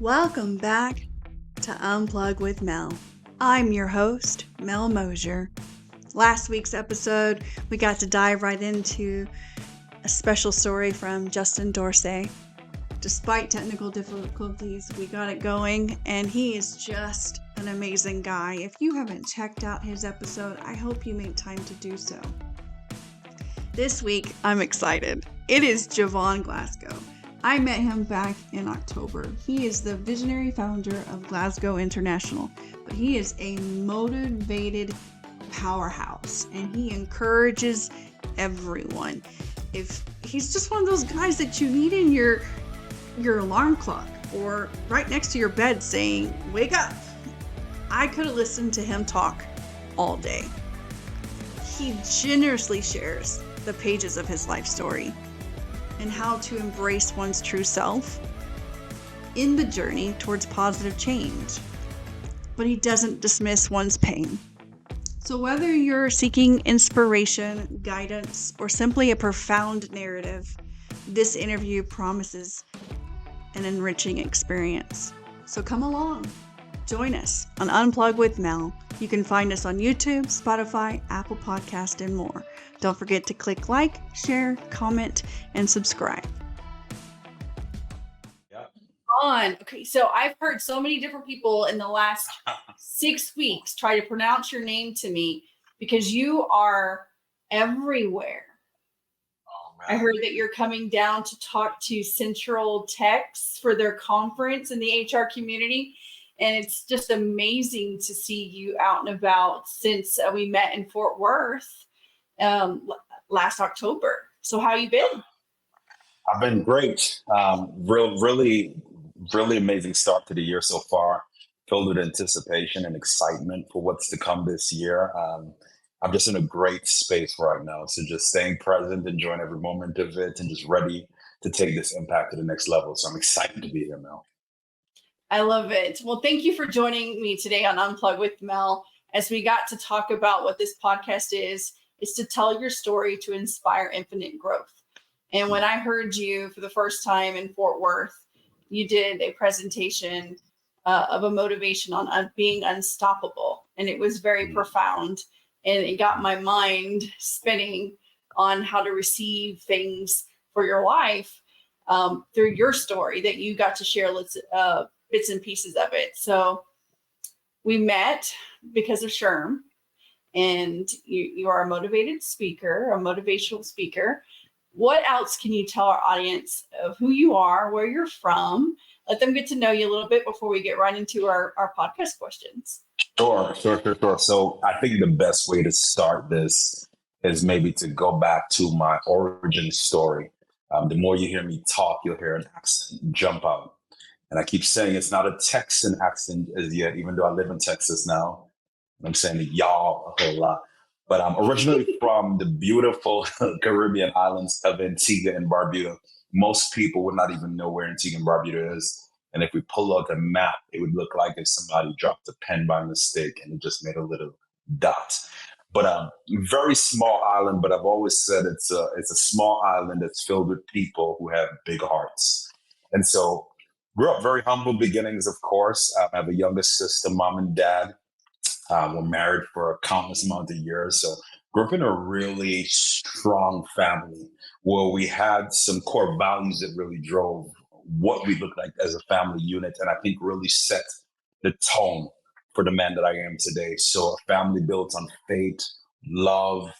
Welcome back to Unplug with Mel. I'm your host, Mel Mosier. Last week's episode, we got to dive right into a special story from Justin Dorsey. Despite technical difficulties, we got it going, and he is just an amazing guy. If you haven't checked out his episode, I hope you make time to do so. This week, I'm excited. It is Jovan Glasgow. I met him back in October. He is the visionary founder of Glasgow International, but he is a motivated powerhouse, and he encourages everyone. If he's just one of those guys that you need in your alarm clock or right next to your bed saying, "Wake up." I could have listened to him talk all day. He generously shares the pages of his life story and how to embrace one's true self in the journey towards positive change. But he doesn't dismiss one's pain. So whether you're seeking inspiration, guidance, or simply a profound narrative, this interview promises an enriching experience. So come along, join us on Unplug with Mel. You can find us on YouTube, Spotify, Apple Podcast, and more. Don't forget to click like, share, comment, and subscribe. Okay, so I've heard so many different people in the last 6 weeks try to pronounce your name to me because you are everywhere. I heard that you're coming down to talk to Central Techs for their conference in the HR community. And it's just amazing to see you out and about since we met in Fort Worth last October. So how you been? I've been great. Really amazing start to the year so far. Filled with anticipation and excitement for what's to come this year. I'm just in a great space right now. So just staying present, enjoying every moment of it, and just ready to take this impact to the next level. So I'm excited to be here, Mel. I love it. Well, thank you for joining me today on Unplug with Mel as we got to talk about what this podcast is to tell your story to inspire infinite growth. And when I heard you for the first time in Fort Worth, you did a presentation of a motivation on being unstoppable. And it was very profound. And it got my mind spinning on how to receive things for your life through your story that you got to share bits and pieces of it. So we met because of SHRM, and you are a motivated speaker, a motivational speaker. What else can you tell our audience of who you are, where you're from? Let them get to know you a little bit before we get right into our podcast questions. Sure. So I think the best way to start this is maybe to go back to my origin story. The more you hear me talk, you'll hear an accent jump out. And I keep saying it's not a Texan accent as yet, even though I live in Texas now. I'm saying y'all a whole lot. But I'm originally from the beautiful Caribbean islands of Antigua and Barbuda. Most people would not even know where Antigua and Barbuda is. And if we pull out a map, it would look like if somebody dropped a pen by mistake and it just made a little dot. But very small island, but I've always said it's a small island that's filled with people who have big hearts. And so grew up very humble beginnings, of course. I have a younger sister, mom and dad. Were married for a countless amount of years. So grew up in a really strong family where we had some core values that really drove what we looked like as a family unit. And I think really set the tone for the man that I am today. So a family built on faith, love,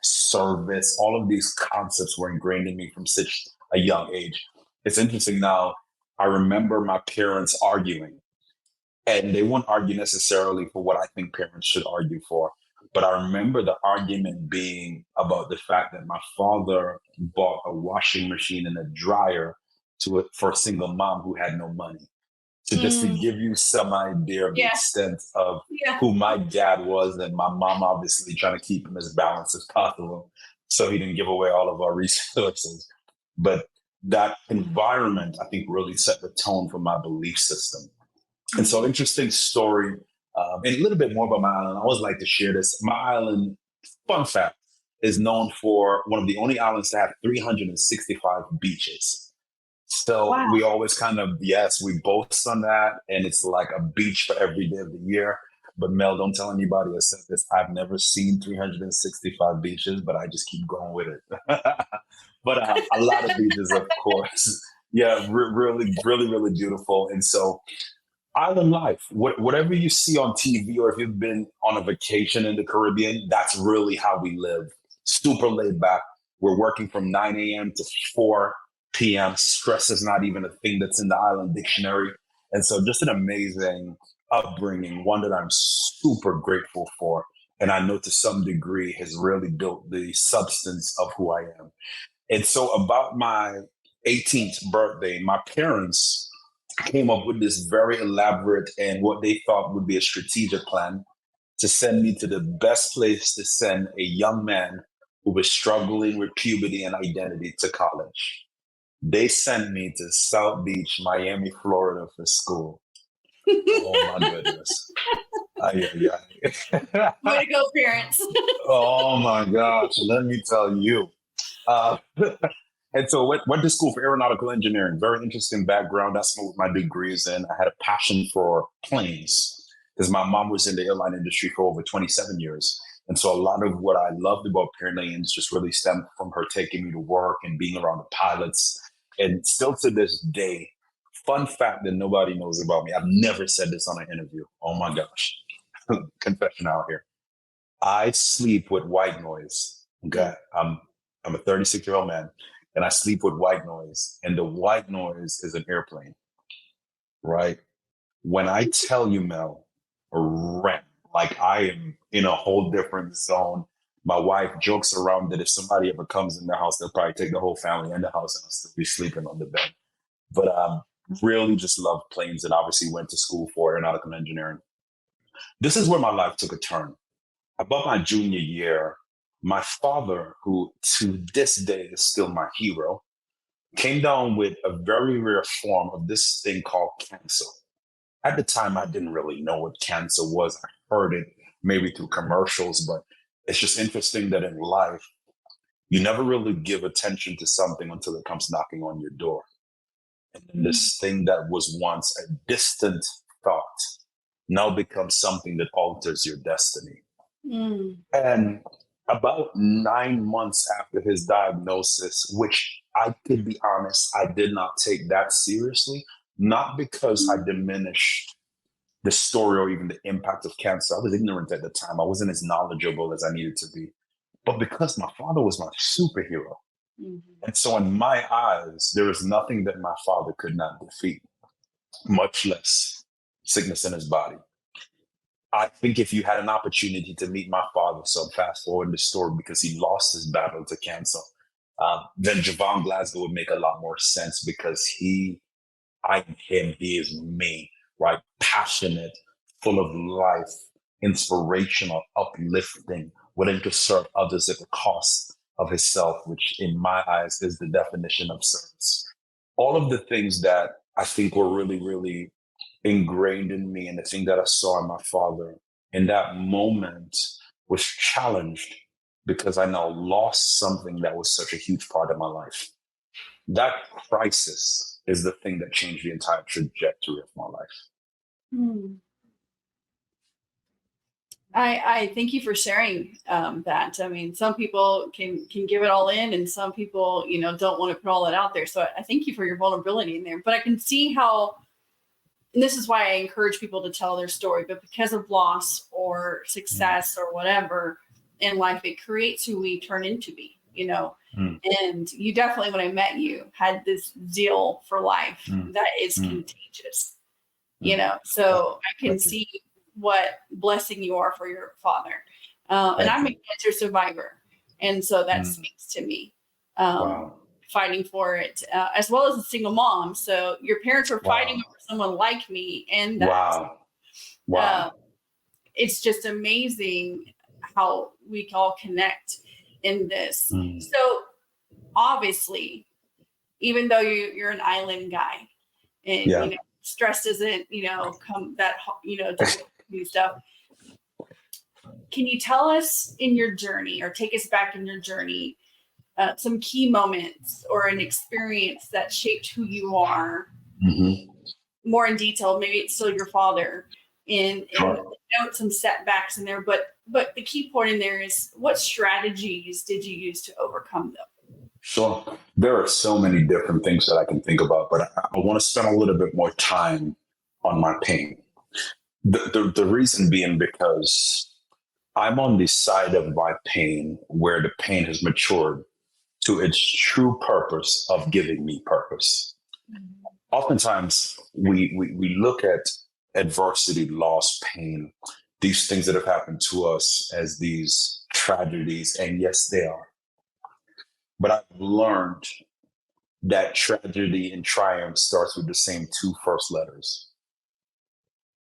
service, all of these concepts were ingrained in me from such a young age. It's interesting now, I remember my parents arguing. And they won't argue necessarily for what I think parents should argue for. But I remember the argument being about the fact that my father bought a washing machine and a dryer for a single mom who had no money. So just to give you some idea of the extent of who my dad was, and my mom obviously trying to keep him as balanced as possible so he didn't give away all of our resources. But that environment, I think, really set the tone for my belief system. And so interesting story, and a little bit more about my island. I always like to share this. My island, fun fact, is known for one of the only islands to have 365 beaches. So Wow. we always kind of, yes, we boast on that. And it's like a beach for every day of the year. But Mel, don't tell anybody I said this. I've never seen 365 beaches, but I just keep going with it. But a lot of beaches, of course. Yeah, really, really, really beautiful. And so island life, whatever you see on TV, or if you've been on a vacation in the Caribbean, that's really how we live. Super laid back. We're working from 9 a.m. to 4 p.m. Stress is not even a thing that's in the island dictionary. And so just an amazing upbringing, one that I'm super grateful for. And I know to some degree has really built the substance of who I am. And so about my 18th birthday, my parents came up with this very elaborate and what they thought would be a strategic plan to send me to the best place to send a young man who was struggling with puberty and identity to college. They sent me to South Beach, Miami, Florida for school. Oh my goodness. Ay, ay, ay. Way to go, parents. Oh my gosh, let me tell you. Uh, and so went to school for aeronautical engineering. Very interesting background. That's what my degree is in. I had a passion for planes because my mom was in the airline industry for over 27 years. And so a lot of what I loved about planes just really stemmed from her taking me to work and being around the pilots. And still to this day, fun fact that nobody knows about me. I've never said this on an interview. Oh my gosh. Confession out here. I sleep with white noise. Okay. I'm a 36-year-old man and I sleep with white noise. And the white noise is an airplane, right? When I tell you, Mel, rent, like I am in a whole different zone. My wife jokes around that if somebody ever comes in the house, they'll probably take the whole family in the house and I'll still be sleeping on the bed. But really just love planes and obviously went to school for aeronautical engineering. This is where my life took a turn. About my junior year, my father, who to this day is still my hero, came down with a very rare form of this thing called cancer. At the time, I didn't really know what cancer was. I heard it maybe through commercials, but it's just interesting that in life, you never really give attention to something until it comes knocking on your door. And then this thing that was once a distant thought now becomes something that alters your destiny. Mm. And about 9 months after his diagnosis, which I could be honest, I did not take that seriously, not because I diminished the story or even the impact of cancer. I was ignorant at the time. I wasn't as knowledgeable as I needed to be, but because my father was my superhero. Mhm. And so in my eyes, there is nothing that my father could not defeat, much less sickness in his body. I think if you had an opportunity to meet my father, so I'm fast forwarding the story because he lost his battle to cancer, then Jovan Glasgow would make a lot more sense because I'm him, he is me, right? Passionate, full of life, inspirational, uplifting, willing to serve others at the cost of himself, which in my eyes is the definition of service. All of the things that I think were really, really ingrained in me and the thing that I saw in my father in that moment was challenged because I now lost something that was such a huge part of my life. That crisis is the thing that changed the entire trajectory of my life. Mm. I thank you for sharing that. I mean, some people can give it all in, and some people, don't want to put all that out there. So I thank you for your vulnerability in there. But I can see how, and this is why I encourage people to tell their story. But because of loss or success or whatever in life, it creates who we turn into be. Mm. And you definitely, when I met you, had this zeal for life that is contagious. So I can see what blessing you are for your father. And I'm a cancer survivor. And so that speaks to me, Wow. fighting for it, as well as a single mom. So your parents were fighting over someone like me. And Wow. it's just amazing how we all connect in this. So obviously, even though you're an island guy and, stress doesn't, come that, difficult to do stuff. Can you tell us in your journey or take us back in your journey some key moments or an experience that shaped who you are more in detail. Maybe it's still your father, and note some setbacks in there, but the key point in there is, what strategies did you use to overcome them? Sure. There are so many different things that I can think about, but I want to spend a little bit more time on my pain. The reason being because I'm on the side of my pain where the pain has matured to its true purpose of giving me purpose. Oftentimes, we look at adversity, loss, pain, these things that have happened to us as these tragedies, and yes, they are. But I've learned that tragedy and triumph starts with the same two first letters.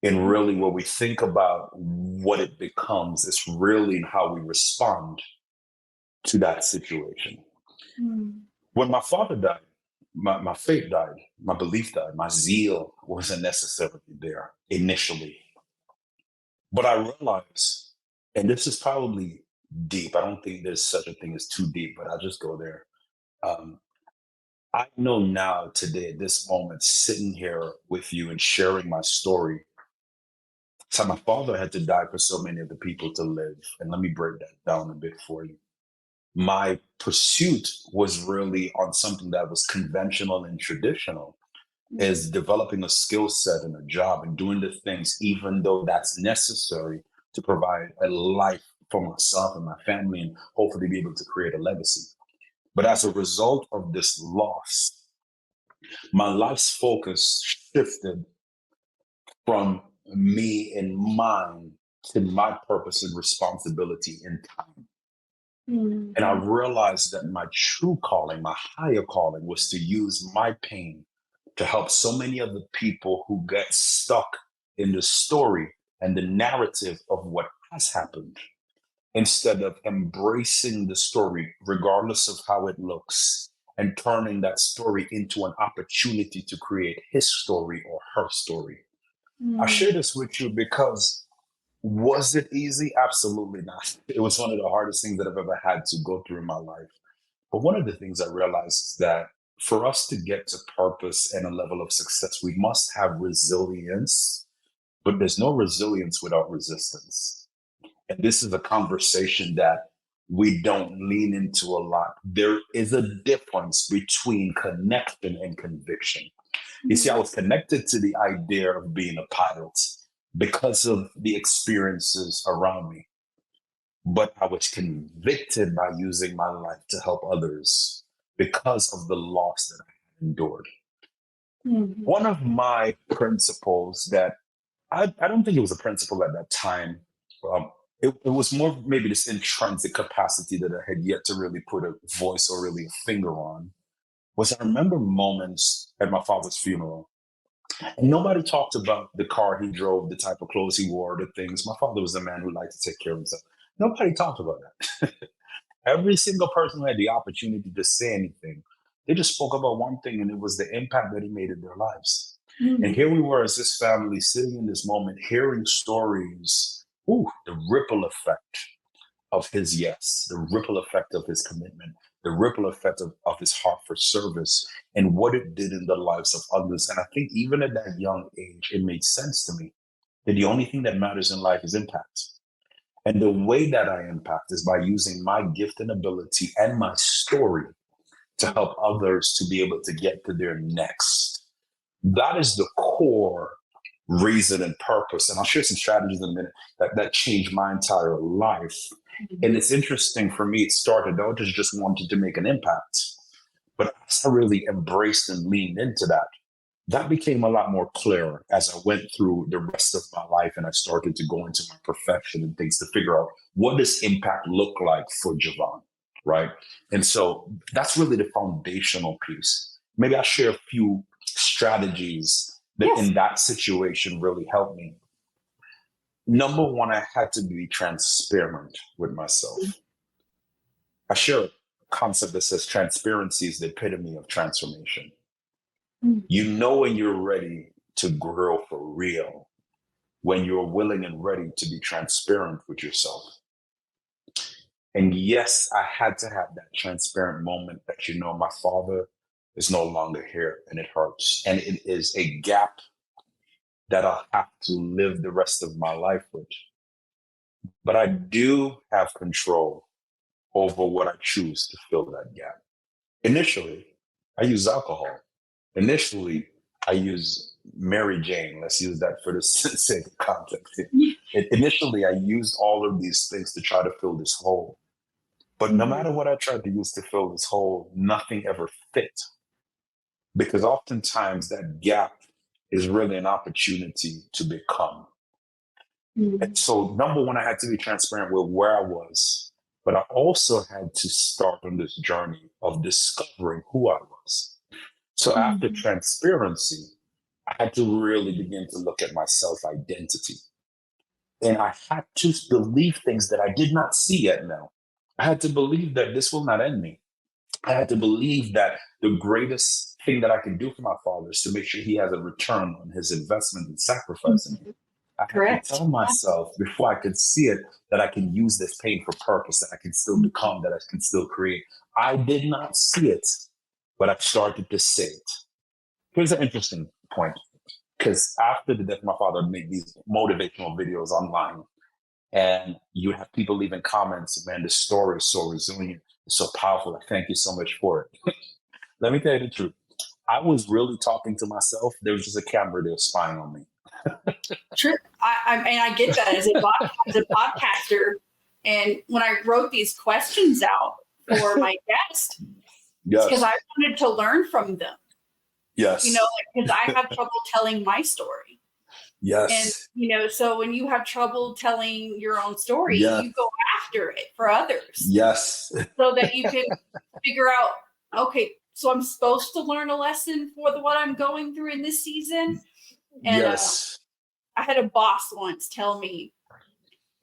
And really, when we think about what it becomes, it's really how we respond to that situation. When my father died, my faith died, my belief died, my zeal wasn't necessarily there initially. But I realized, and this is probably deep, I don't think there's such a thing as too deep, but I'll just go there. I know now, today, at this moment, sitting here with you and sharing my story, so my father had to die for so many of the people to live. And let me break that down a bit for you. My pursuit was really on something that was conventional and traditional, is developing a skill set and a job and doing the things, even though that's necessary to provide a life for myself and my family and hopefully be able to create a legacy. But as a result of this loss, my life's focus shifted from me and mine to my purpose and responsibility in time. And I realized that my true calling, my higher calling, was to use my pain to help so many of the people who get stuck in the story and the narrative of what has happened, instead of embracing the story, regardless of how it looks, and turning that story into an opportunity to create his story or her story. I share this with you because, was it easy? Absolutely not. It was one of the hardest things that I've ever had to go through in my life. But one of the things I realized is that for us to get to purpose and a level of success, we must have resilience, but there's no resilience without resistance. And this is a conversation that we don't lean into a lot. There is a difference between connection and conviction. You see, I was connected to the idea of being a pilot because of the experiences around me. But I was convicted by using my life to help others because of the loss that I had endured. One of my principles that I don't think it was a principle at that time. It was more maybe this intrinsic capacity that I had yet to really put a voice or really a finger on. Was I remember moments at my father's funeral, and nobody talked about the car he drove, the type of clothes he wore, the things. My father was a man who liked to take care of himself. Nobody talked about that. Every single person who had the opportunity to say anything, they just spoke about one thing, and it was the impact that he made in their lives. And here we were as this family sitting in this moment, hearing stories, the ripple effect of his yes, the ripple effect of his commitment, the ripple effect of his heart for service, and what it did in the lives of others. And I think even at that young age, it made sense to me that the only thing that matters in life is impact. And the way that I impact is by using my gift and ability and my story to help others to be able to get to their next. That is the core reason and purpose. And I'll share some strategies in a minute that changed my entire life. And it's interesting for me, it started out as just wanting to make an impact. But as I really embraced and leaned into that, that became a lot more clear as I went through the rest of my life and I started to go into my profession and things to figure out, what does impact look like for Jovan, right? And so that's really the foundational piece. Maybe I'll share a few strategies that in that situation really helped me. Number one, I had to be transparent with myself. I share a concept that says transparency is the epitome of transformation. You know when you're ready to grow for real, when you're willing and ready to be transparent with yourself. And yes, I had to have that transparent moment that, my father is no longer here and it hurts. And it is a gap that I'll have to live the rest of my life with. But I do have control over what I choose to fill that gap. Initially, I use alcohol. Initially, I use Mary Jane. Let's use that for the sake of context. Initially, I used all of these things to try to fill this hole. But no matter what I tried to use to fill this hole, nothing ever fit. Because oftentimes that gap is really an opportunity to become. And so, number one, I had to be transparent with where I was, but I also had to start on this journey of discovering who I was. So after transparency, I had to really begin to look at my self-identity. And I had to believe things that I did not see yet now. I had to believe that this will not end me. I had to believe that the greatest thing that I can do for my father is to make sure he has a return on his investment and sacrificing. I had to tell myself before I could see it that I can use this pain for purpose, that I can still become, that I can still create. I did not see it, but I started to say it. Here's an interesting point, because after the death of my father, I'd make these motivational videos online, and you would have people leaving comments, man, this story is so resilient, it's so powerful. I thank you so much for it. Let me tell you the truth. I was really talking to myself. There was just a camera there spying on me. True. I get that as a podcaster. And when I wrote these questions out for my guest, because I wanted to learn from them. Yes. Because I have trouble telling my story. Yes. And, so when you have trouble telling your own story, you go after it for others. Yes. So that you can figure out, okay, so I'm supposed to learn a lesson for what I'm going through in this season. And I had a boss once tell me,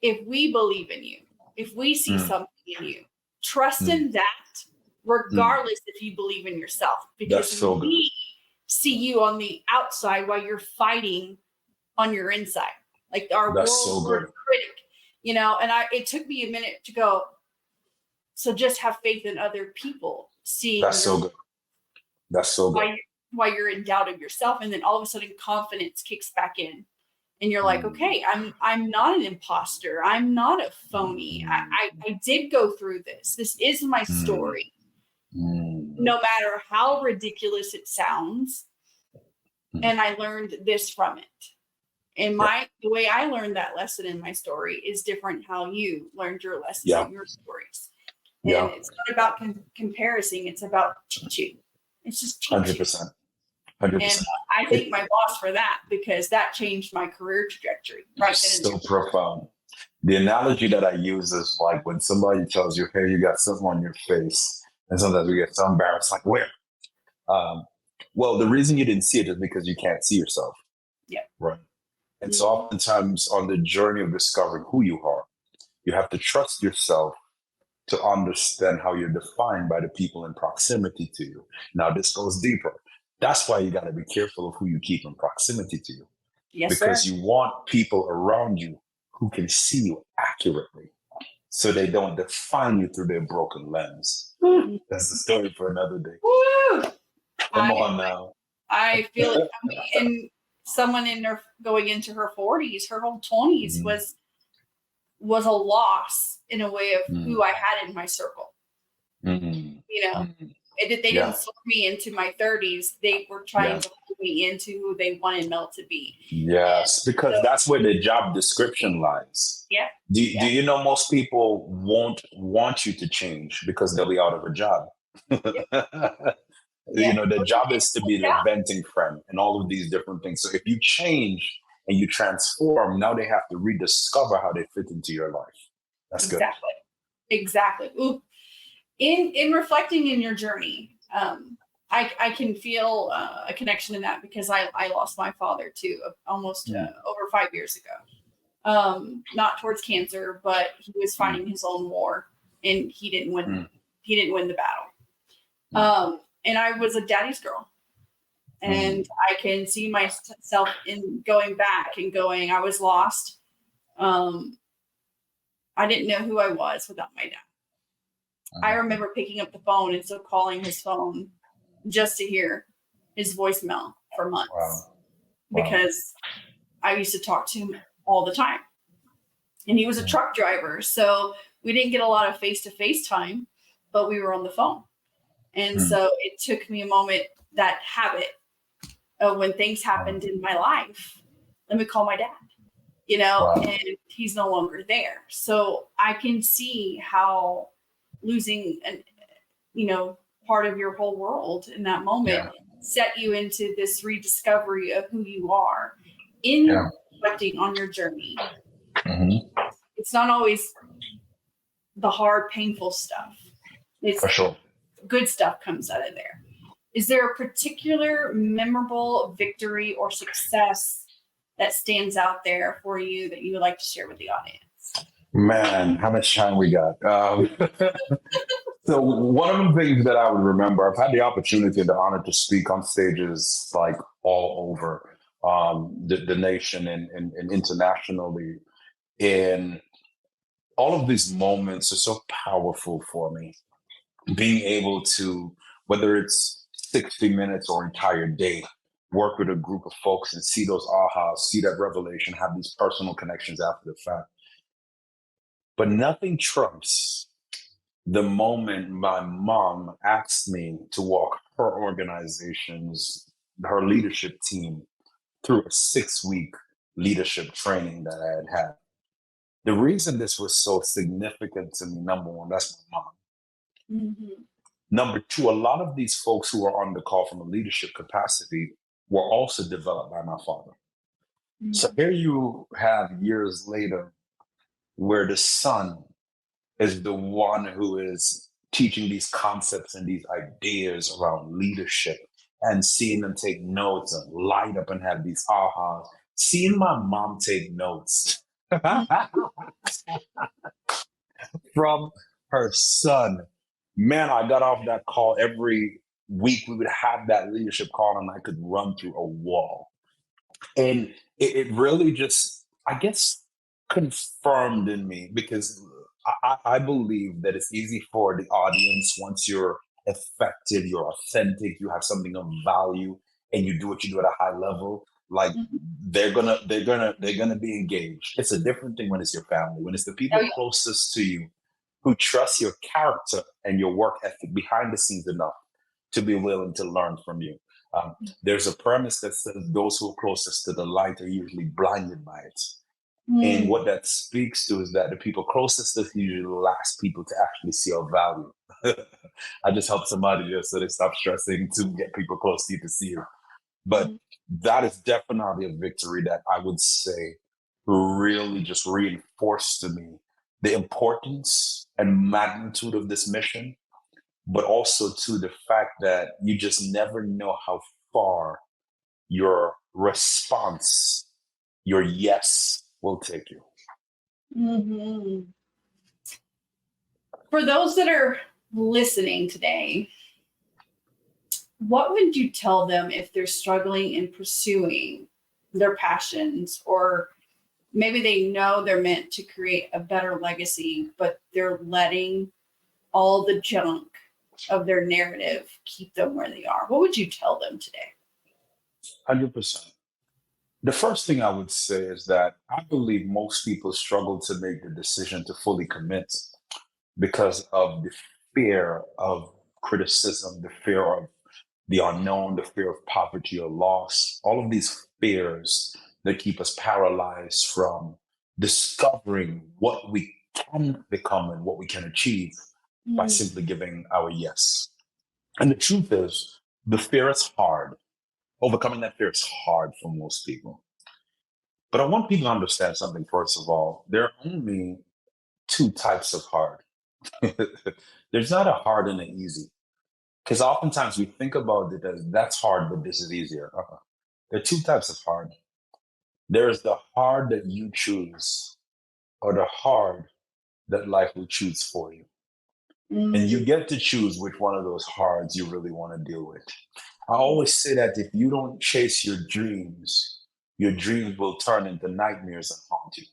if we believe in you, if we see something in you, trust in that, regardless if you believe in yourself. Because we see you on the outside while you're fighting on your inside. Like our world's worst critic, and it took me a minute to go, so just have faith in other people seeing That's so good. That's so good. While you're in doubt of yourself, and then all of a sudden confidence kicks back in. And you're like, okay, I'm not an imposter. I'm not a phony. I did go through this. This is my story. No matter how ridiculous it sounds. And I learned this from it. And the way I learned that lesson in my story is different how you learned your lessons in your stories. And it's not about comparison. It's about teaching. It's just teaching. 100%. 100%. And I thank my boss for that, because that changed my career trajectory. Right. So profound. The analogy that I use is like when somebody tells you, hey, you got something on your face. And sometimes we get so embarrassed, like, where? Well, the reason you didn't see it is because you can't see yourself. Yeah. Right. And so oftentimes on the journey of discovering who you are, you have to trust yourself to understand how you're defined by the people in proximity to you. Now, this goes deeper. That's why you got to be careful of who you keep in proximity to you. Yes, because you want people around you who can see you accurately, so they don't define you through their broken lens. That's the story for another day. Woo! Come on now. I feel it. And someone going into her 40s, her whole 20s was a loss in a way of who I had in my circle. They didn't slip me into my 30s. They were trying to hold me into who they wanted Mel to be. Yes, because that's where the job description lies. Yeah. Do you know most people won't want you to change because they'll be out of a job? The job is to be the venting friend and all of these different things. So if you change and you transform, now they have to rediscover how they fit into your life. That's good. Exactly. Ooh. In reflecting in your journey, I can feel a connection in that, because I lost my father too, almost over 5 years ago. Not towards cancer, but he was fighting his own war, and he didn't win. He didn't win the battle. And I was a daddy's girl, and I can see myself in going back and going, I was lost. I didn't know who I was without my dad. I remember picking up the phone and still calling his phone just to hear his voicemail for months. Wow. Because I used to talk to him all the time. And he was a truck driver. So we didn't get a lot of face-to-face time, but we were on the phone. And so it took me a moment, that habit of when things happened in my life, let me call my dad, and he's no longer there. So I can see how losing part of your whole world in that moment set you into this rediscovery of who you are in reflecting on your journey. It's not always the hard, painful stuff. It's For sure. good stuff comes out of there. Is there a particular memorable victory or success that stands out there for you that you would like to share with the audience? Man, how much time we got? So one of the things that I would remember, I've had the opportunity and the honor to speak on stages like all over the nation and internationally. And all of these moments are so powerful for me. Being able to, whether it's 60 minutes or entire day, work with a group of folks and see those ahas, see that revelation, have these personal connections after the fact. But nothing trumps the moment my mom asked me to walk her organization's, her leadership team through a 6-week leadership training that I had. The reason this was so significant to me, number one, that's my mom. Number two, a lot of these folks who are on the call from a leadership capacity were also developed by my father. So here you have years later where the son is the one who is teaching these concepts and these ideas around leadership and seeing them take notes and light up and have these ahas. Seeing my mom take notes from her son. Man, I got off that call every week. We would have that leadership call and I could run through a wall. And it really just, I guess, confirmed in me, because I believe that it's easy for the audience, once you're effective, you're authentic, you have something of value, and you do what you do at a high level, like they're gonna be engaged. It's a different thing when it's your family, when it's the people closest to you who trust your character and your work ethic behind the scenes enough to be willing to learn from you. There's a premise that says those who are closest to the light are usually blinded by it. And what that speaks to is that the people closest to us are usually the last people to actually see our value. I just helped somebody just so they stop stressing to get people close to you to see you. But that is definitely a victory that I would say really just reinforced to me the importance and magnitude of this mission, but also to the fact that you just never know how far your response, your yes, will take you. For those that are listening today, what would you tell them if they're struggling in pursuing their passions, or maybe they know they're meant to create a better legacy, but they're letting all the junk of their narrative keep them where they are? What would you tell them today? 100%. The first thing I would say is that I believe most people struggle to make the decision to fully commit because of the fear of criticism, the fear of the unknown, the fear of poverty or loss, all of these fears that keep us paralyzed from discovering what we can become and what we can achieve by simply giving our yes. And the truth is, the fear is hard. Overcoming that fear is hard for most people. But I want people to understand something, first of all. There are only two types of hard. There's not a hard and an easy. Because oftentimes we think about it as that's hard, but this is easier. There are two types of hard. There's the hard that you choose, or the hard that life will choose for you. And you get to choose which one of those hards you really want to deal with. I always say that if you don't chase your dreams will turn into nightmares and haunt you,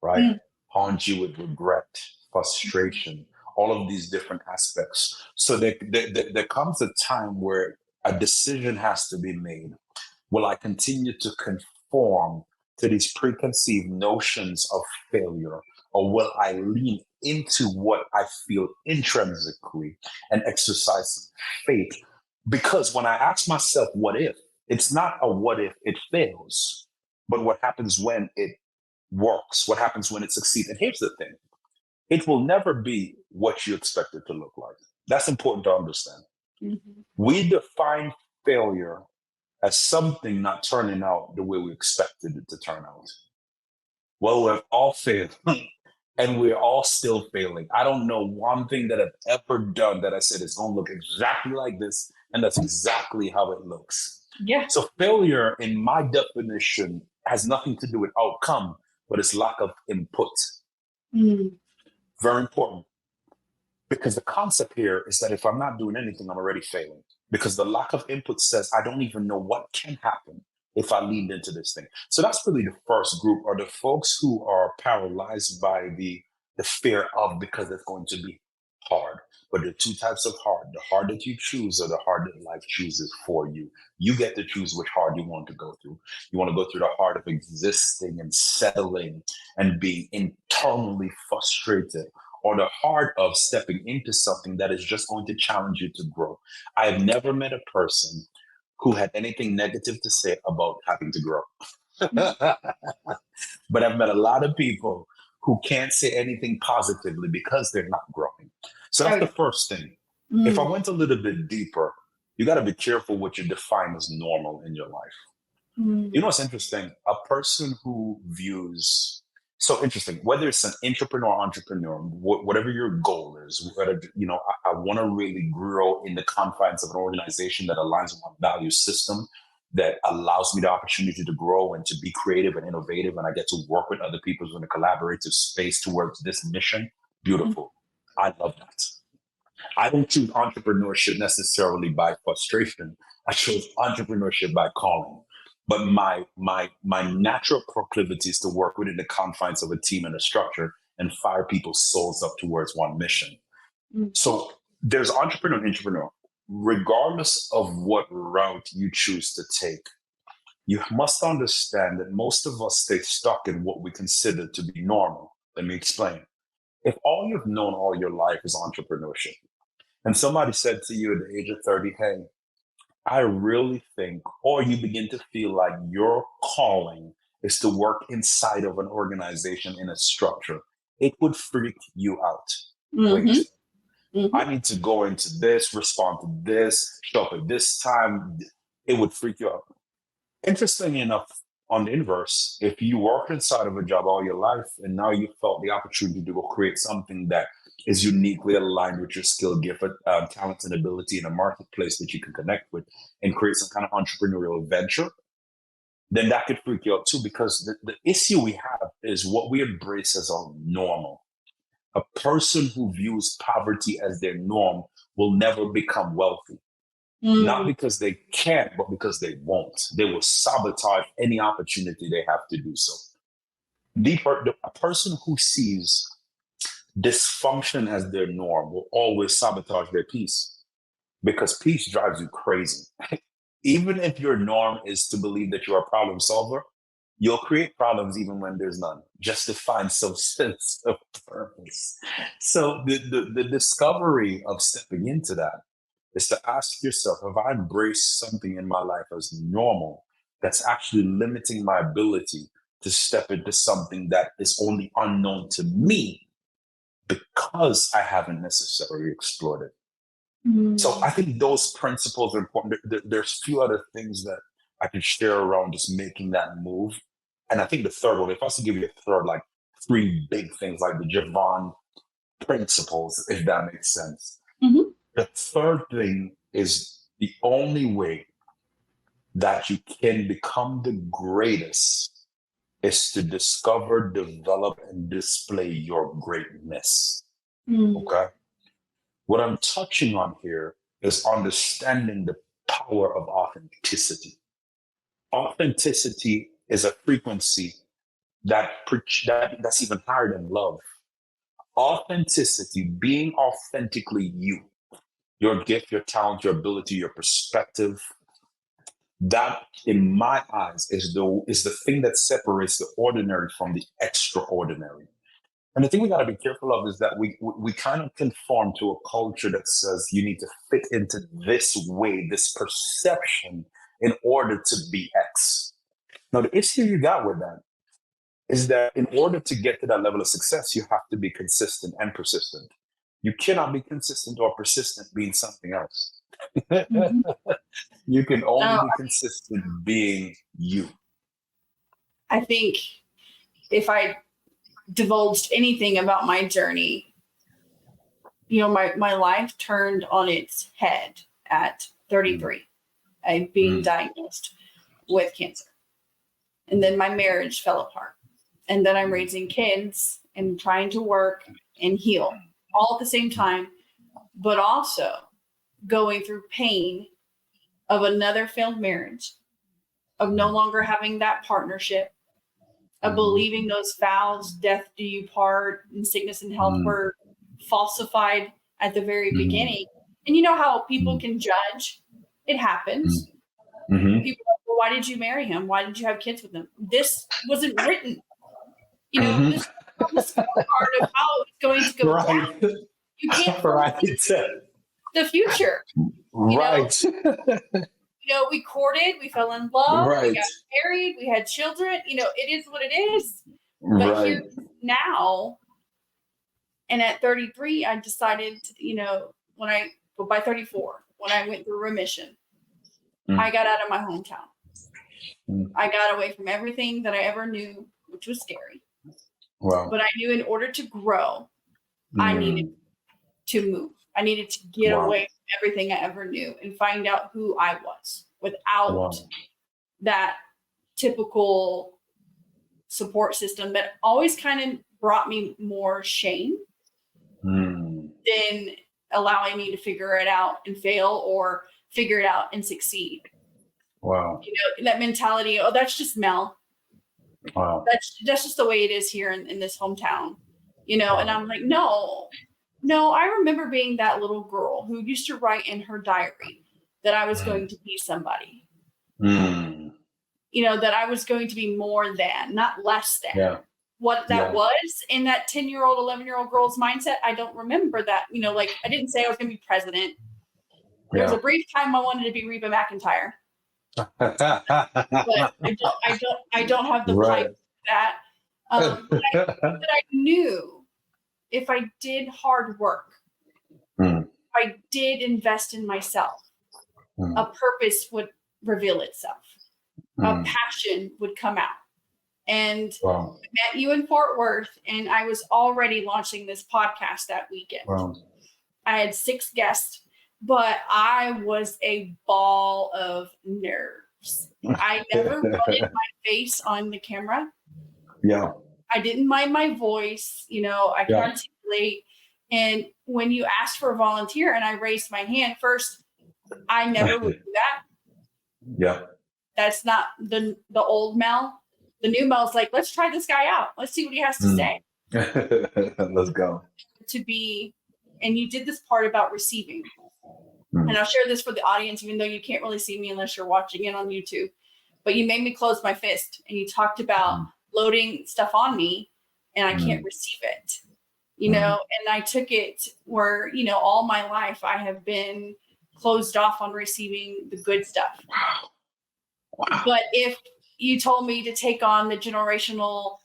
right? Haunt you with regret, frustration, all of these different aspects. So there comes a time where a decision has to be made. Will I continue to conform to these preconceived notions of failure, or will I lean into what I feel intrinsically and exercise some faith? Because when I ask myself, what if, it's not a what if it fails, but what happens when it works, what happens when it succeeds. And here's the thing, it will never be what you expect it to look like. That's important to understand. Mm-hmm. We define failure as something not turning out the way we expected it to turn out. Well, we've all failed and we're all still failing. I don't know one thing that I've ever done that I said is going to look exactly like this, and that's exactly how it looks. Yeah. So failure, in my definition, has nothing to do with outcome, but it's lack of input. Mm. Very important. Because the concept here is that if I'm not doing anything, I'm already failing. Because the lack of input says I don't even know what can happen if I leaned into this thing. So that's really the first group, are the folks who are paralyzed by the fear of, because it's going to be hard. But there are two types of hard. The hard that you choose, or the hard that life chooses for you. You get to choose which hard you want to go through. You want to go through the hard of existing and settling and being internally frustrated, or the heart of stepping into something that is just going to challenge you to grow. I have never met a person who had anything negative to say about having to grow. But I've met a lot of people who can't say anything positively because they're not growing. So that's the first thing. If I went a little bit deeper, you got to be careful what you define as normal in your life. You know what's interesting? A person who views, so interesting, whether it's an entrepreneur, whatever your goal is, whether, I want to really grow in the confines of an organization that aligns with my value system, that allows me the opportunity to grow and to be creative and innovative, and I get to work with other people in a collaborative space towards this mission. Beautiful. I love that. I don't choose entrepreneurship necessarily by frustration. I chose entrepreneurship by calling. But my natural proclivity is to work within the confines of a team and a structure and fire people's souls up towards one mission. So there's entrepreneur. Regardless of what route you choose to take, you must understand that most of us stay stuck in what we consider to be normal. Let me explain. If all you've known all your life is entrepreneurship, and somebody said to you at the age of 30, hey, I really think, or you begin to feel like your calling is to work inside of an organization in a structure, it would freak you out. Wait, I need to go into this, respond to this, show up at this time. It would freak you out. Interesting enough, on the inverse, if you work inside of a job all your life and now you felt the opportunity to go create something that is uniquely aligned with your skill, gift, talent, and ability in a marketplace that you can connect with and create some kind of entrepreneurial venture, then that could freak you out too, because the issue we have is what we embrace as our normal. A person who views poverty as their norm will never become wealthy. Not because they can't, but because they won't. They will sabotage any opportunity they have to do so. A person who sees dysfunction as their norm will always sabotage their peace, because peace drives you crazy. Even if your norm is to believe that you're a problem solver, you'll create problems even when there's none, just to find some sense of purpose. So the discovery of stepping into that is to ask yourself, have I embraced something in my life as normal that's actually limiting my ability to step into something that is only unknown to me because I haven't necessarily explored it? So I think those principles are important. There's a few other things that I can share around just making that move. And I think the third one, if I was to give you a third, like 3 big things, like the Jovan principles, if that makes sense. The third thing is the only way that you can become the greatest is to discover, develop, and display your greatness. Okay? What I'm touching on here is understanding the power of authenticity. Authenticity is a frequency that's even higher than love. Authenticity, being authentically you, your gift, your talent, your ability, your perspective, that in my eyes is the thing that separates the ordinary from the extraordinary. And the thing we got to be careful of is that we kind of conform to a culture that says you need to fit into this way, this perception, in order to be X. Now, the issue you got with that is that in order to get to that level of success, you have to be consistent and persistent. You cannot be consistent or persistent being something else. Mhm. You can only No, be consistent being you. I think if I divulged anything about my journey, my life turned on its head at 33. Being diagnosed with cancer. And then my marriage fell apart. And then I'm raising kids and trying to work and heal all at the same time, but also going through pain of another failed marriage, of no longer having that partnership, of believing those vows, death do you part, and sickness and health were falsified at the very beginning. And you know how people can judge? It happens. People are like, well, why did you marry him? Why did you have kids with him? This wasn't written. This was on the scorecard of how it's going to go down. You can't the future. Right. We courted, we fell in love, we got married, we had children. It is what it is. But here now, and at 33, I decided, by 34, when I went through remission, I got out of my hometown. I got away from everything that I ever knew, which was scary. Wow. But I knew in order to grow, I needed to move. I needed to get away from everything I ever knew and find out who I was without that typical support system that always kind of brought me more shame than allowing me to figure it out and fail or figure it out and succeed. Wow. That mentality, oh, that's just Mel. Wow. That's just the way it is here in this hometown. And I'm like, no, I remember being that little girl who used to write in her diary that I was going to be somebody. That I was going to be more than, not less than. Yeah. What that was in that 10-year-old, 11-year-old girl's mindset, I don't remember that. I didn't say I was going to be president. There was a brief time I wanted to be Reba McEntire. But I don't have the pipe for that. But I knew if I did hard work, if I did invest in myself, a purpose would reveal itself. A passion would come out. And I met you in Fort Worth, and I was already launching this podcast that weekend. I had 6 guests, but I was a ball of nerves. I never wanted my face on the camera. Yeah. I didn't mind my voice. I could articulate. And when you asked for a volunteer and I raised my hand first, I never would do that. Yeah. That's not the old Mel. The new Mel's like, let's try this guy out. Let's see what he has to say. Let's go. To be, and you did this part about receiving. And I'll share this for the audience, even though you can't really see me unless you're watching it on YouTube. But you made me close my fist, and you talked about loading stuff on me, and I can't receive it. And I took it where, all my life I have been closed off on receiving the good stuff. Wow. But if you told me to take on the generational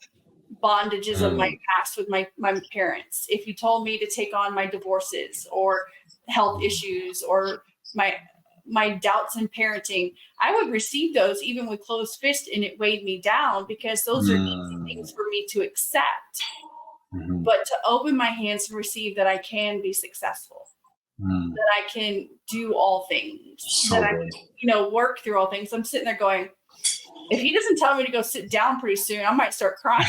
bondages of my past with my parents, if you told me to take on my divorces or health issues or my doubts in parenting, I would receive those even with closed fist, and it weighed me down because those are easy things for me to accept. But to open my hands and receive that I can be successful, that I can do all things, that I can, work through all things. I'm sitting there going, if he doesn't tell me to go sit down pretty soon, I might start crying.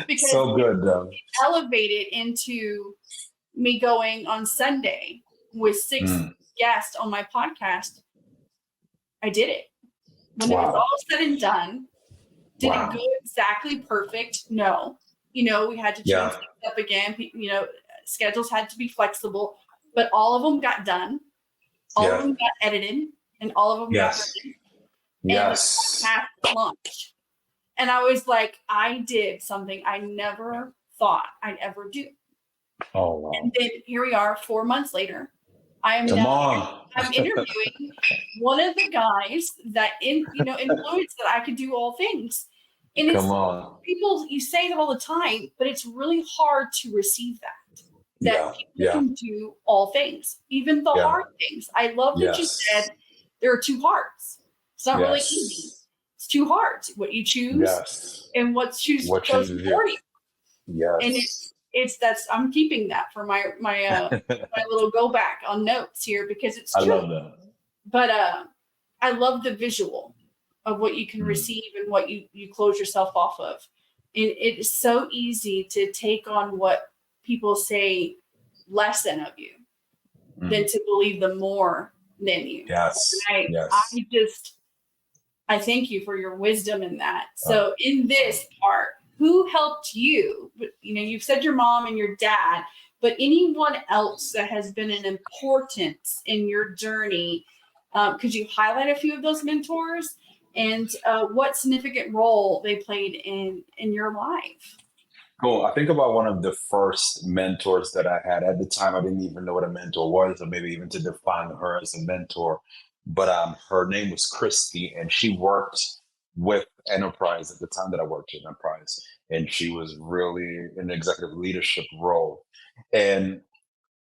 Because so good, though. It elevated into me going on Sunday with 6 guests on my podcast. I did it. When it was all said and done, did it go exactly perfect? No. we had to change things up again. Schedules had to be flexible, but all of them got done. All of them got edited, and all of them got ready. And past launch. And I was like, I did something I never thought I'd ever do. Oh, wow. And then here we are 4 months later. I'm interviewing one of the guys that influenced that I could do all things. And people, you say that all the time, but it's really hard to receive that people can do all things, even the hard things. I love that you said there are two hearts. It's not really easy. It's two hearts. What you choose and what's chosen for you. Yes. And I'm keeping that for my my little go back on notes here because it's true. I love that. But I love the visual of what you can receive and what you close yourself off of. And it is so easy to take on what people say less than of you than to believe them more than you. Yes. I thank you for your wisdom in that. So in this part, who helped you? You've said your mom and your dad, but anyone else that has been an importance in your journey, could you highlight a few of those mentors and what significant role they played in your life? Cool. I think about one of the first mentors that I had. At the time, I didn't even know what a mentor was, or maybe even to define her as a mentor. But her name was Christy, and she worked with Enterprise at the time that I worked at Enterprise. And she was really in an executive leadership role. And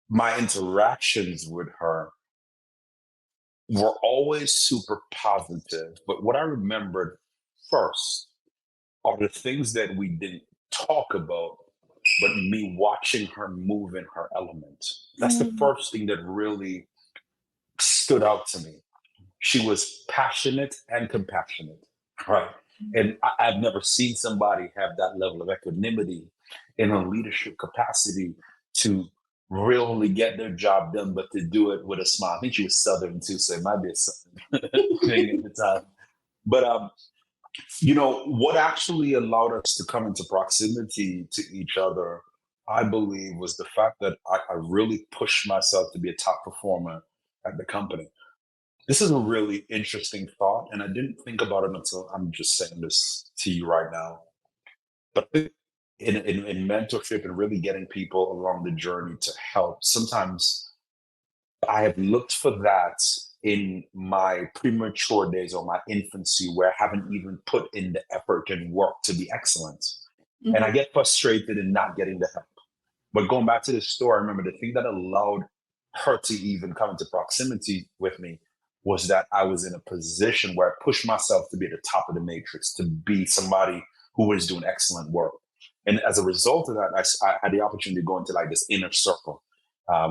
my interactions with her were always super positive. But what I remembered first are the things that we didn't talk about, but me watching her move in her element. That's the first thing that really stood out to me. She was passionate and compassionate, right? And I've never seen somebody have that level of equanimity in a leadership capacity to really get their job done, but to do it with a smile. I think she was Southern too, so it might be a Southern thing at the time. But what actually allowed us to come into proximity to each other, I believe, was the fact that I really pushed myself to be a top performer at the company. This is a really interesting thought, and I didn't think about it until I'm just saying this to you right now. But in mentorship and really getting people along the journey to help, sometimes I have looked for that in my premature days or my infancy where I haven't even put in the effort and work to be excellent. And I get frustrated in not getting the help. But going back to the story, I remember the thing that allowed her to even come into proximity with me was that I was in a position where I pushed myself to be at the top of the matrix, to be somebody who was doing excellent work. And as a result of that, I had the opportunity to go into like this inner circle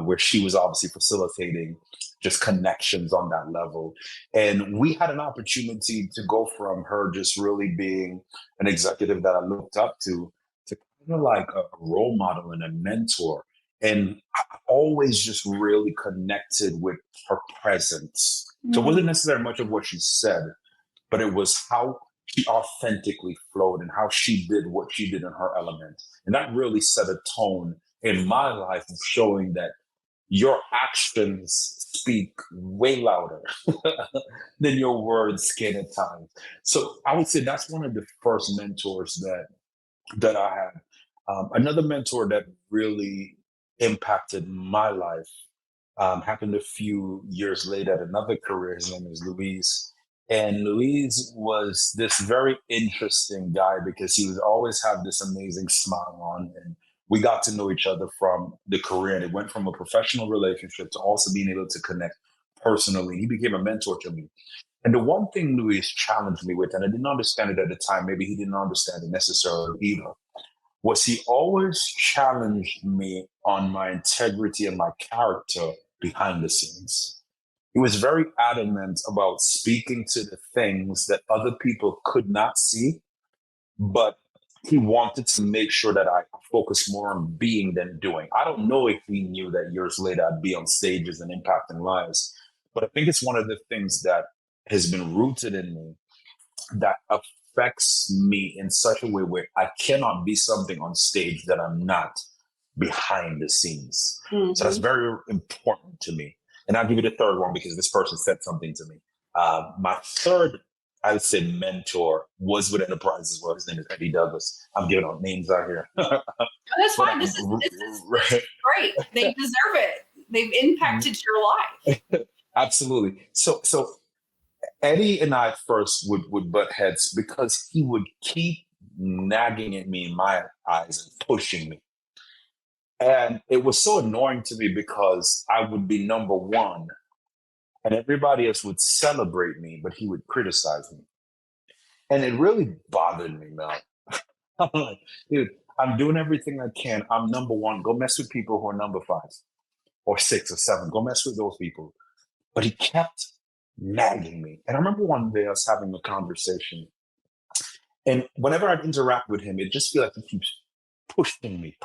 where she was obviously facilitating just connections on that level. And we had an opportunity to go from her just really being an executive that I looked up to kind of like a role model and a mentor. And I always just really connected with her presence. So it wasn't necessarily much of what she said, but it was how she authentically flowed and how she did what she did in her element. And that really set a tone in my life of showing that your actions speak way louder than your words can at times. So I would say that's one of the first mentors that I had. Another mentor that really impacted my life happened a few years later at another career. His name is Luis. And Luis was this very interesting guy because he would always have this amazing smile on. And we got to know each other from the career. And it went from a professional relationship to also being able to connect personally. He became a mentor to me. And the one thing Luis challenged me with, and I didn't understand it at the time, maybe he didn't understand it necessarily either, was he always challenged me on my integrity and my character behind the scenes. He was very adamant about speaking to the things that other people could not see, but he wanted to make sure that I focus more on being than doing. I don't know if he knew that years later I'd be on stages and impacting lives, but I think it's one of the things that has been rooted in me, that a affects me in such a way where I cannot be something on stage that I'm not behind the scenes. So that's very important to me. And I'll give you the third one because this person said something to me. My third, I would say, mentor was with Enterprise as well. His name is Eddie Douglas. I'm giving out names out here. That's fine. This is great. They deserve it. They've impacted your life. Absolutely. So Eddie and I first would butt heads because he would keep nagging at me in my eyes and pushing me. And it was so annoying to me because I would be number one and everybody else would celebrate me, but he would criticize me. And it really bothered me, man. I'm like, dude, I'm doing everything I can. I'm number one. Go mess with people who are number 5 or 6 or 7. Go mess with those people. But he kept nagging me. And I remember one day I was having a conversation. And whenever I'd interact with him, it just feel like he keeps pushing me.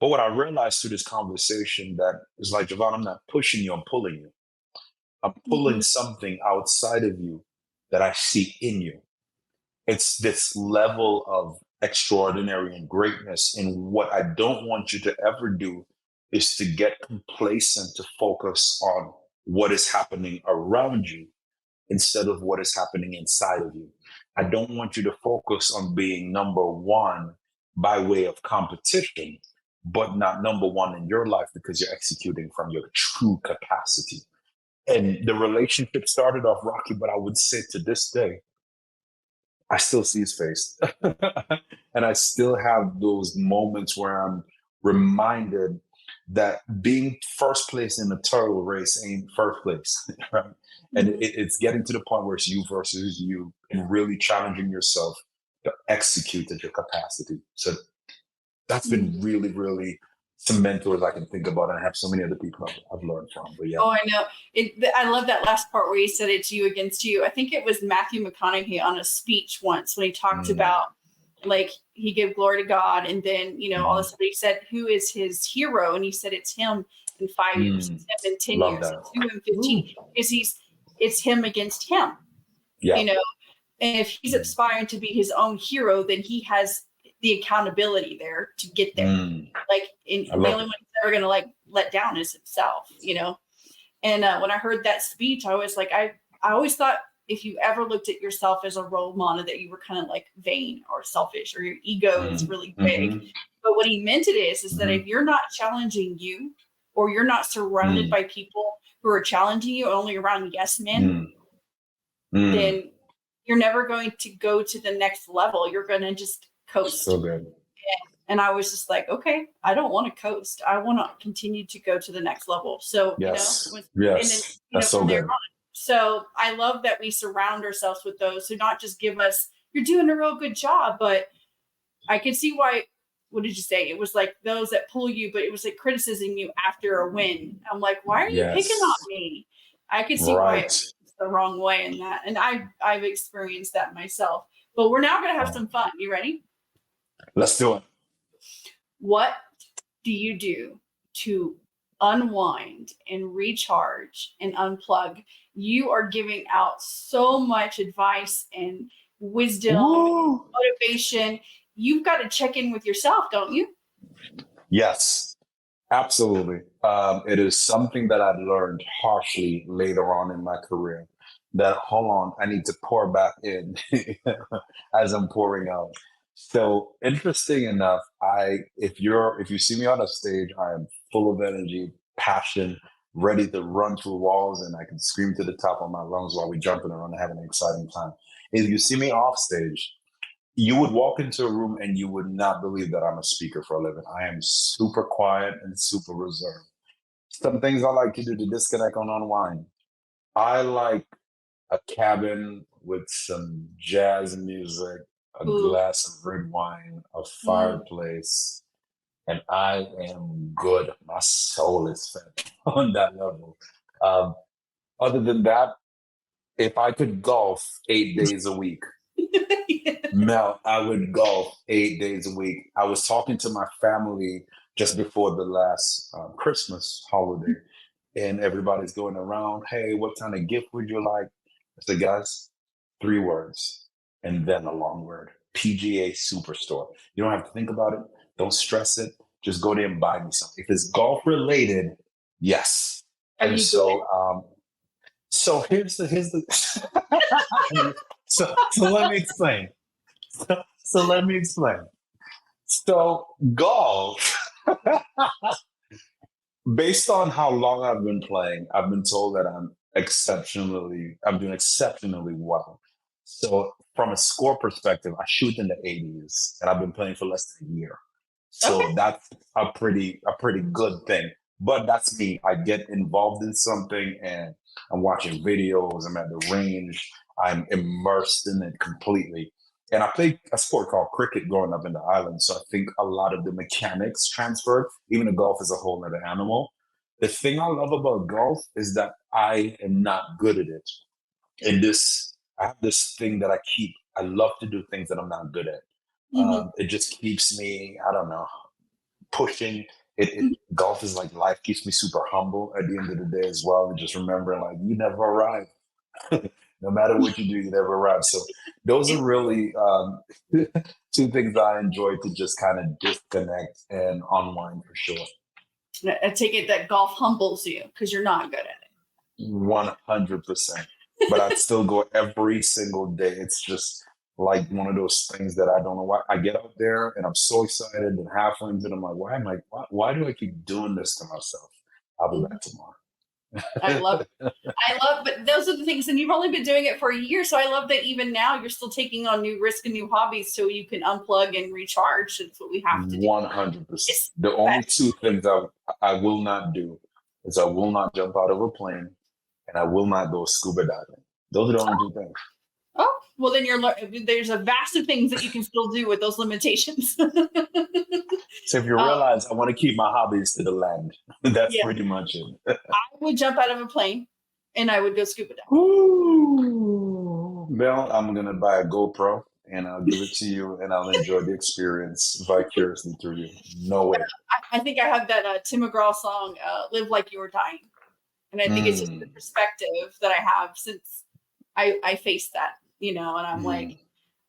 But what I realized through this conversation that is like, Jovan, I'm not pushing you, I'm pulling you. I'm pulling something outside of you that I see in you. It's this level of extraordinary and greatness. And what I don't want you to ever do is to get complacent, to focus on what is happening around you instead of what is happening inside of you. I don't want you to focus on being number one by way of competition, but not number one in your life because you're executing from your true capacity. And the relationship started off rocky, but I would say to this day, I still see his face. And I still have those moments where I'm reminded that being first place in the turtle race ain't first place, right? And it's getting to the point where it's you versus you and really challenging yourself to execute at your capacity. So that's been really, really some mentors I can think about. And I have so many other people I've learned from. But yeah. Oh, I know. I love that last part where he said it's you against you. I think it was Matthew McConaughey on a speech once when he talked about, like, he gave glory to God. And then, all of a sudden he said, who is his hero? And he said, it's him in 5 years, it's him in 10 years, it's you in 15. Because it's him against him, And if he's aspiring to be his own hero, then he has the accountability there to get there. The only one he's ever going to let down is himself, And when I heard that speech, I was like, I always thought if you ever looked at yourself as a role model, that you were kind of like vain or selfish or your ego is really big. But what he meant is that if you're not challenging you or you're not surrounded by people who are challenging you, only around yes men, then you're never going to go to the next level. You're going to just coast. So good. And I was just like, okay, I don't want to coast. I want to continue to go to the next level. So, yes. And then, that's so good. So I love that we surround ourselves with those who not just give us, you're doing a real good job, but I can see why, what did you say? It was like those that pull you, but it was like criticizing you after a win. I'm like, why are you picking on me? I can see why it's the wrong way in that. And I've experienced that myself. But we're now going to have some fun. You ready? Let's do it. What do you do to unwind and recharge and unplug? You are giving out so much advice and wisdom, motivation. You've got to check in with yourself, don't you? Yes, absolutely. It is something that I learned harshly later on in my career. That hold on, I need to pour back in as I'm pouring out. So interesting enough, if you see me on a stage, I am full of energy, passion, ready to run through walls, and I can scream to the top of my lungs while we're jumping around and having an exciting time. If you see me off stage, you would walk into a room and you would not believe that I'm a speaker for a living. I am super quiet and super reserved. Some things I like to do to disconnect and unwind. I like a cabin with some jazz music, a glass of red wine, a fireplace, and I am good. My soul is fed on that level. Other than that, if I could golf 8 days a week, Mel, I would golf 8 days a week. I was talking to my family just before the last Christmas holiday, and everybody's going around, hey, what kind of gift would you like? I said, guys, 3 words, and then a long word. PGA Superstore. You don't have to think about it. Don't stress it. Just go there and buy me something. If it's golf related, yes. Are And you so here's the so let me explain. So let me explain. So golf, based on how long I've been playing, I've been told that I'm doing exceptionally well. So from a score perspective, I shoot in the 80s, and I've been playing for less than a year. Okay. So that's a pretty good thing. But that's me. I get involved in something, and I'm watching videos. I'm at the range. I'm immersed in it completely. And I played a sport called cricket growing up in the islands. So I think a lot of the mechanics transferred, even the golf is a whole other animal. The thing I love about golf is that I am not good at it. And I have this thing that I love to do things that I'm not good at. Mhm. It just keeps me, I don't know, pushing. Golf is like life, keeps me super humble at the end of the day as well. And just remembering, like, you never arrive. No matter what you do, you never arrive. So those are really 2 things I enjoy to just kind of disconnect and unwind for sure. I take it that golf humbles you because you're not good at it. 100%. But I'd still go every single day. It's just like one of those things that I don't know why. I get out there and I'm so excited, and halfway into it, I'm like, why do I keep doing this to myself? I'll be back tomorrow. I love but those are the things, and you've only been doing it for a year, so I love that even now you're still taking on new risk and new hobbies so you can unplug and recharge. That's what we have to do. 100%. The only 2 things I will not do is I will not jump out of a plane, and I will not go scuba diving. Those are the only 2 things. Oh, well, then there's a vast of things that you can still do with those limitations. So if you realize, I want to keep my hobbies to the land. That's Yeah. pretty much it. I would jump out of a plane and I would go scuba diving. Ooh. Mel, I'm going to buy a GoPro and I'll give it to you, and I'll enjoy the experience vicariously through you. No way. I think I have that Tim McGraw song, Live Like You Were Dying. And I think it's just the perspective that I have since I faced that, and I'm like,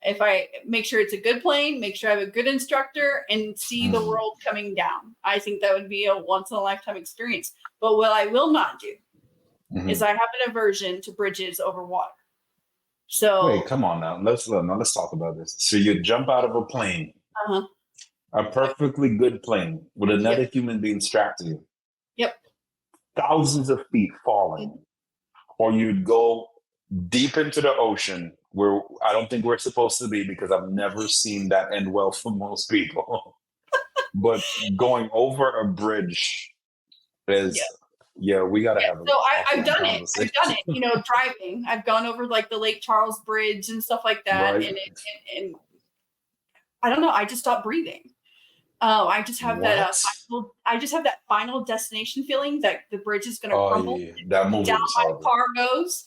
if I make sure it's a good plane, make sure I have a good instructor, and see the world coming down, I think that would be a once in a lifetime experience. But what I will not do is I have an aversion to bridges over water. So wait, come on now. Let's talk about this. So you jump out of a plane, a perfectly good plane with another human being strapped to you. Yep. Thousands of feet falling, or you'd go deep into the ocean where I don't think we're supposed to be, because I've never seen that end well for most people. But going over a bridge is, we got to have so I've done it. I've done it, driving. I've gone over like the Lake Charles Bridge and stuff like that. Right. And I don't know. I just stopped breathing. I just have that final destination feeling that the bridge is going to crumble. Yeah. That movie down was my horrible. car goes.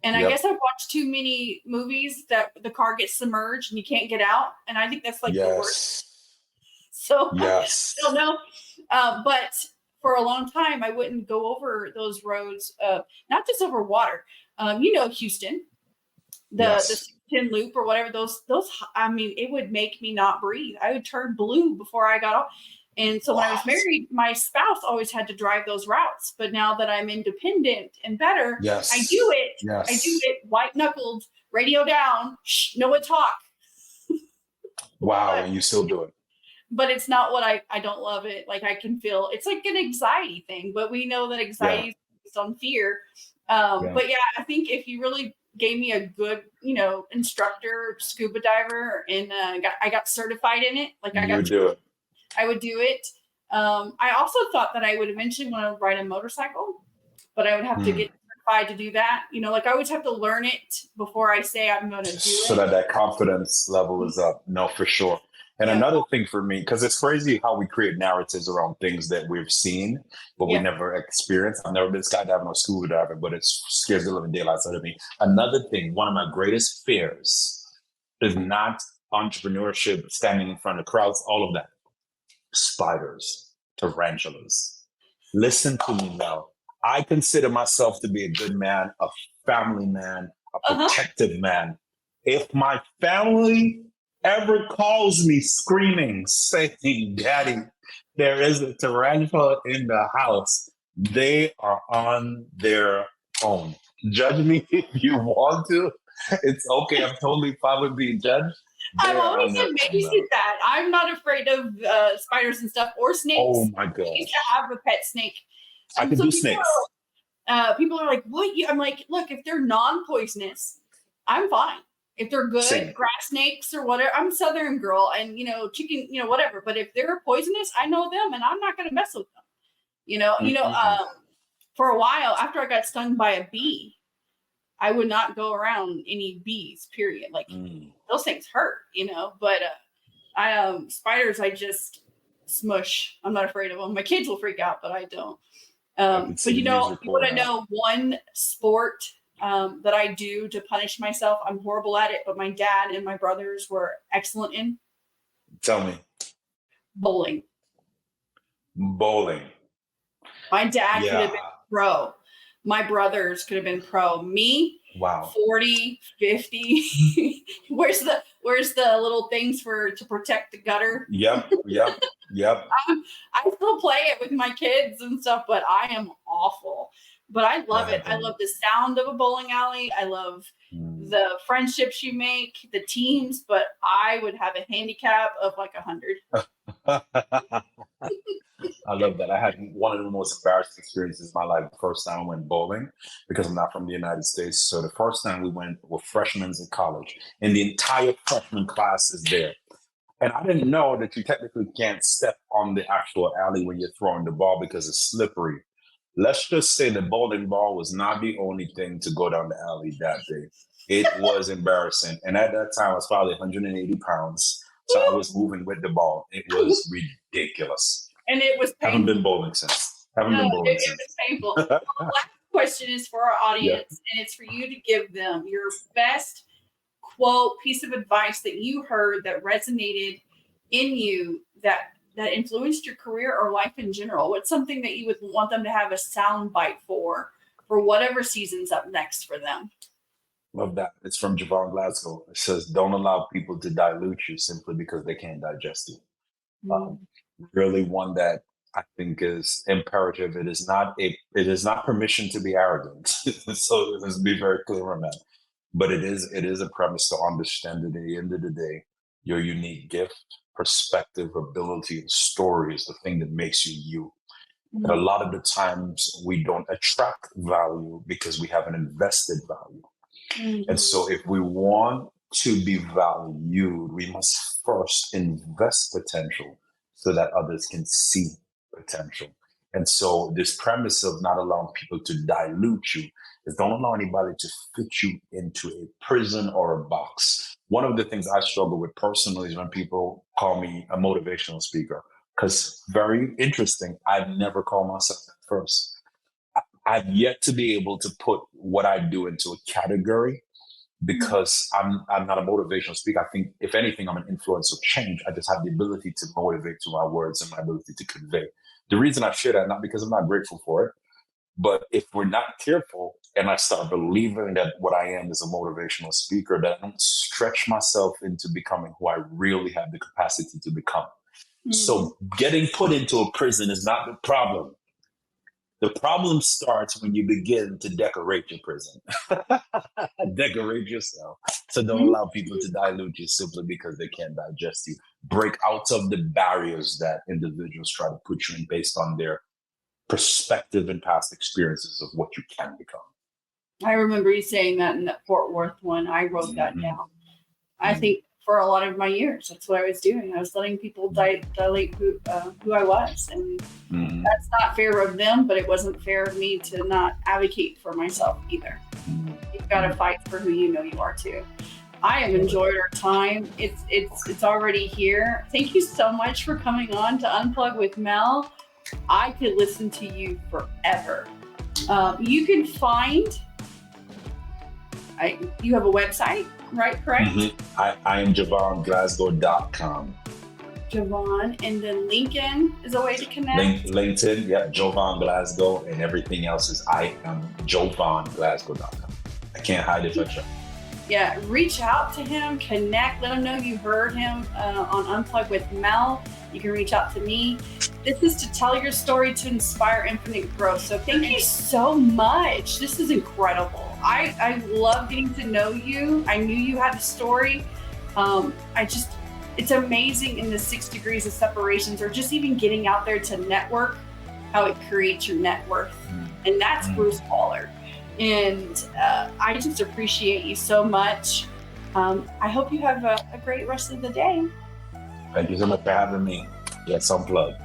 And I guess I've watched too many movies that the car gets submerged and you can't get out. And I think that's like the worst. So I don't know. But for a long time, I wouldn't go over those roads, not just over water. Houston, the Tin Loop or whatever, those, I mean, it would make me not breathe. I would turn blue before I got off. And so when I was married, my spouse always had to drive those routes. But now that I'm independent and better, I do it. I do it white knuckled, radio down, no one talk. Wow, and you still do it. But it's not what I don't love it. Like I can feel, it's like an anxiety thing, but we know that anxiety is based on fear. But I think if you really gave me a good, instructor, scuba diver, and I got certified in it. Like I would do it. I also thought that I would eventually want to ride a motorcycle, but I would have to get certified to do that. Like I always have to learn it before I say I'm going to do it. So that confidence level is up. No, for sure. And another thing for me, because it's crazy how we create narratives around things that we've seen, but we never experienced. I've never been skydiving or scuba diving, but it scares the living daylights out of me. Another thing, one of my greatest fears is not entrepreneurship, standing in front of crowds, all of that. Spiders, tarantulas. Listen to me now. I consider myself to be a good man, a family man, a protective man. If my family ever calls me screaming, saying, Daddy, there is a tarantula in the house, they are on their own. Judge me if you want to. It's okay. I'm totally fine with being judged. I'm They're always on their amazed own. at that. I'm not afraid of spiders and stuff or snakes. Oh my I gosh. used to have a pet snake. I And can so do people snakes. people are like, what? I'm like, look, if they're non-poisonous, I'm fine. If they're good Same. grass snakes or whatever, I'm a Southern girl and, chicken, whatever. But if they're poisonous, I know them and I'm not going to mess with them. For a while after I got stung by a bee, I would not go around any bees, period. Like those things hurt, but spiders, I just smush. I'm not afraid of them. My kids will freak out, but I don't. But you want to know one sport that I do to punish myself? I'm horrible at it, but my dad and my brothers were excellent in. Tell me. Bowling. My dad could have been pro. My brothers could have been pro. Me, wow. 40, 50. Where's the little things to protect the gutter? Yep. I still play it with my kids and stuff, but I am awful. But I love it. I love the sound of a bowling alley. I love the friendships you make, the teams, but I would have a handicap of like 100. I love that. I had one of the most embarrassing experiences in my life the first time I went bowling, because I'm not from the United States. So the first time we went were freshmen in college, and the entire freshman class is there. And I didn't know that you technically can't step on the actual alley when you're throwing the ball because it's slippery. Let's just say the bowling ball was not the only thing to go down the alley that day. It was embarrassing. And at that time, I was probably 180 pounds. So I was moving with the ball. It was ridiculous. And it was painful. Haven't been bowling since. It was painful. The last question is for our audience, and it's for you to give them your best quote, piece of advice that you heard that resonated in you that influenced your career or life in general. What's something that you would want them to have a sound bite for whatever season's up next for them? Love that. It's from Jovan Glasgow. It says, don't allow people to dilute you simply because they can't digest you. Really one that I think is imperative. It is not permission to be arrogant. So let's be very clear on that. But it is a premise to understand that at the end of the day, your unique gift, perspective, ability, and story is the thing that makes you you. And a lot of the times we don't attract value because we haven't invested value. And so if we want to be valued, we must first invest potential so that others can see potential. And so this premise of not allowing people to dilute you is don't allow anybody to fit you into a prison or a box. One of the things I struggle with personally is when people call me a motivational speaker, because very interesting, I've never called myself that first. I've yet to be able to put what I do into a category because I'm not a motivational speaker. I think, if anything, I'm an influence of change. I just have the ability to motivate through my words and my ability to convey. The reason I share that, not because I'm not grateful for it, but if we're not careful and I start believing that what I am is a motivational speaker, that I don't stretch myself into becoming who I really have the capacity to become. So getting put into a prison is not the problem. The problem starts when you begin to decorate your prison. Decorate yourself. So don't allow people to dilute you simply because they can't digest you. Break out of the barriers that individuals try to put you in based on their perspective and past experiences of what you can become. I remember you saying that in that Fort Worth one. I wrote that down. I think for a lot of my years, that's what I was doing. I was letting people dilate who I was. And that's not fair of them, but it wasn't fair of me to not advocate for myself either. You've got to fight for who you know you are too. I have enjoyed our time. It's already here. Thank you so much for coming on to Unplug with Mel. I could listen to you forever. You can find, you have a website, right? Correct? I am JovanGlasgow.com. Jovan, and then LinkedIn is a way to connect. LinkedIn, Jovan Glasgow, and everything else is I am JovanGlasgow.com. I can't hide it for sure. Yeah, reach out to him, connect, let him know you heard him on Unplug with Mel. You can reach out to me. This is to tell your story to inspire infinite growth. So thank you so much. This is incredible. I love getting to know you. I knew you had a story. It's amazing in the 6 degrees of separations, or just even getting out there to network, how it creates your net worth. And that's Bruce Waller. And I just appreciate you so much. I hope you have a great rest of the day. Thank you so much for having me. Yes, Unplug.